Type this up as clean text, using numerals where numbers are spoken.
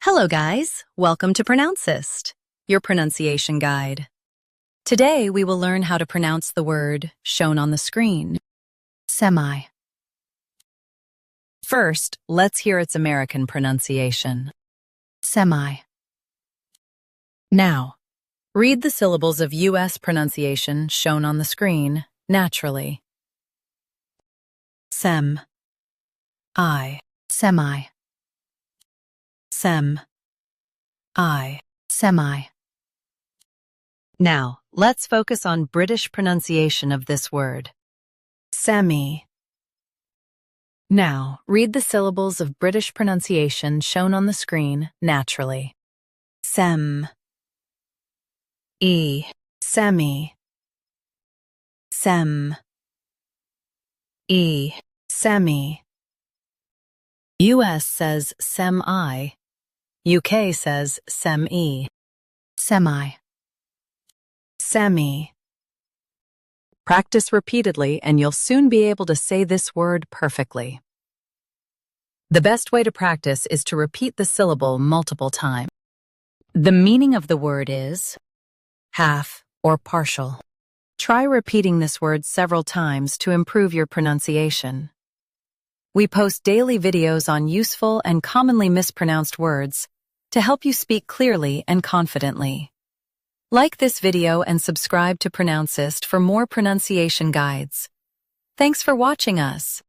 Hello guys, welcome to Pronouncist, your pronunciation guide. Today we will learn how to pronounce the word shown on the screen, semi. First, let's hear its American pronunciation, semi. Now, read the syllables of U.S. pronunciation shown on the screen naturally. Sem, I, semi. Sem, I, semi. Now, let's focus on British pronunciation of this word, semi. Now, read the syllables of British pronunciation shown on the screen naturally. Sem, E, semi. Sem, E, semi. US says sem-I. UK says sem-E. Semi. Semi. Practice repeatedly and you'll soon be able to say this word perfectly. The best way to practice is to repeat the syllable multiple times. The meaning of the word is half or partial. Try repeating this word several times to improve your pronunciation. We post daily videos on useful and commonly mispronounced words to help you speak clearly and confidently. Like this video and subscribe to Pronouncist for more pronunciation guides. Thanks for watching us.